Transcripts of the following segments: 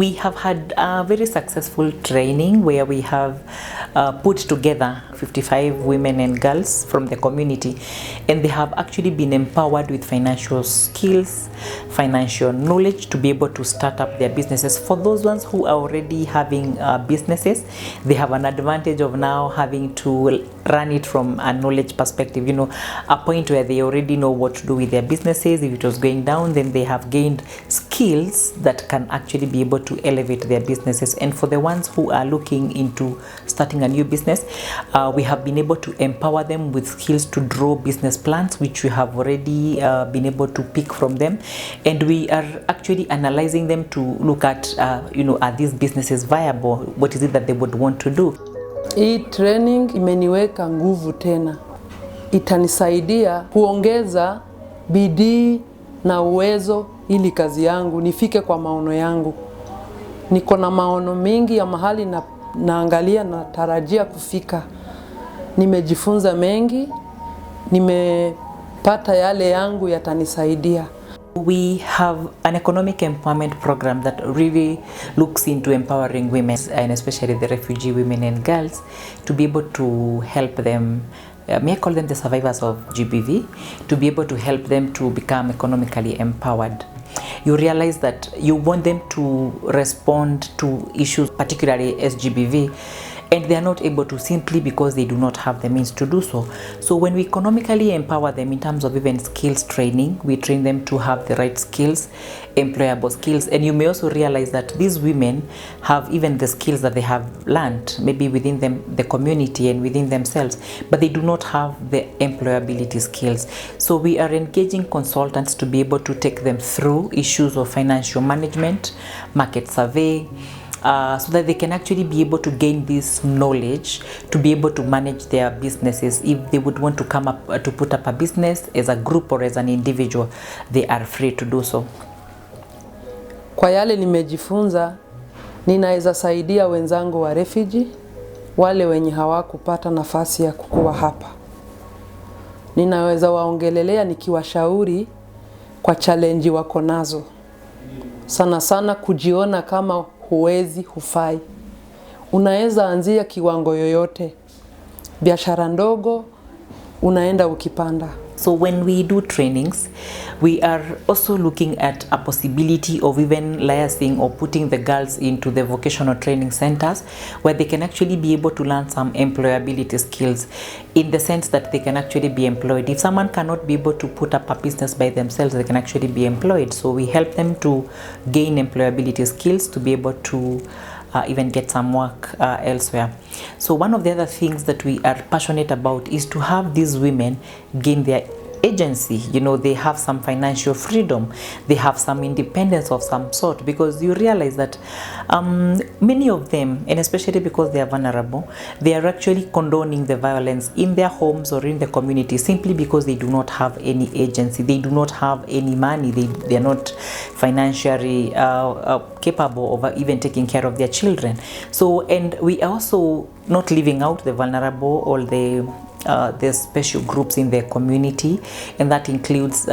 We have had a very successful training where we have put together 55 women and girls from the community, and they have actually been empowered with financial skills, financial knowledge to be able to start up their businesses. For those ones who are already having businesses, they have an advantage of now having to run it from a knowledge perspective, you know, a point where they already know what to do with their businesses. If it was going down, then they have gained skills that can actually be able to elevate their businesses. And for the ones who are looking into starting a new business, we have been able to empower them with skills to draw business plans, which we have already been able to pick from them, and we are actually analyzing them to look at you know, are these businesses viable? What is it that they would want to do? Hii training imeniweka nguvu tena, itanisaidia kuongeza bidii na uwezo ili kazi yangu nifike kwa maono yangu. Niko na maono mingi ya mahali naangalia na tarajia kufika. Nimejifunza mengi, nimepata yale yangu yatanisaidia. We have an economic empowerment program that really looks into empowering women, and especially the refugee women and girls, to be able to help them, may I call them the survivors of GBV, to be able to help them to become economically empowered. You realize that you want them to respond to issues, particularly SGBV, and they are not able to simply because they do not have the means to do so. So when we economically empower them in terms of even skills training, we train them to have the right skills, employable skills. And you may also realize that these women have even the skills that they have learned, maybe within them, the community and within themselves, but they do not have the employability skills. So we are engaging consultants to be able to take them through issues of financial management, market survey, so that they can actually be able to gain this knowledge to be able to manage their businesses. If they would want to come up to put up a business as a group or as an individual, they are free to do so. Kwa yale nimejifunza, ninaweza saidia wenzangu wa refugee, wale wenye hawakupata nafasi ya kukua hapa. Ninaweza waongelelea nikiwashauri kwa challenge wako nazo. Sana sana kujiona kama huwezi, hufai. Unaweza anzia kiwango yoyote. Biashara ndogo unaenda ukipanda. So when we do trainings, we are also looking at a possibility of even liaising or putting the girls into the vocational training centers where they can actually be able to learn some employability skills, in the sense that they can actually be employed. If someone cannot be able to put up a business by themselves, they can actually be employed. So we help them to gain employability skills to be able to even get some work elsewhere. So one of the other things that we are passionate about is to have these women gain their agency. You know, they have some financial freedom, they have some independence of some sort, because you realize that many of them, and especially because they are vulnerable, they are actually condoning the violence in their homes or in the community simply because they do not have any agency, they do not have any money, they are not financially capable of even taking care of their children. So, and we are also not leaving out the vulnerable or the special groups in their community, and that includes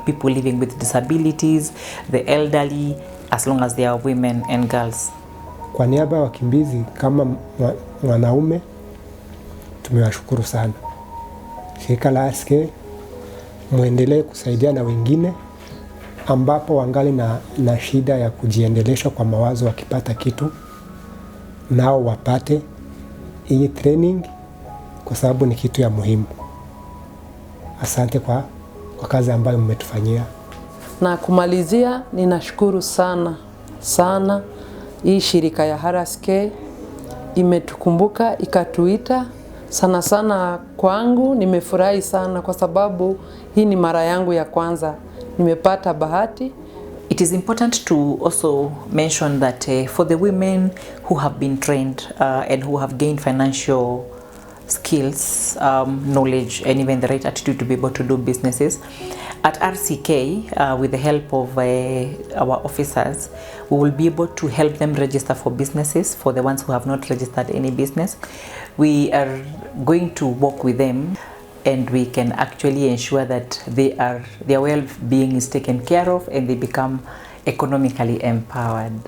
people living with disabilities, the elderly, as long as they are women and girls. Kwa niaba ya wakimbizi kama wanaume, tumewashukuru sana. Shirika la RCK muendelee kusaidia na wengine ambapo wangali na shida ya kujiendelesha kwa mawazo, wakipata kitu nao wapate hii training, kwa sababu ni kitu ya muhimu. Asante kwa kazi ambayo mmetufanyia. Na kumalizia, ninashukuru sana hii shirika ya RCK imetukumbuka, ikatuita sana. Kwangu nimefurahi sana kwa sababu hii ni mara yangu ya kwanza nimepata bahati. It is important to also mention that for the women who have been trained and who have gained financial skills, knowledge, and even the right attitude to be able to do businesses, at RCK, with the help of our officers, we will be able to help them register for businesses. For the ones who have not registered any business, we are going to work with them, and we can actually ensure that their well-being is taken care of and they become economically empowered.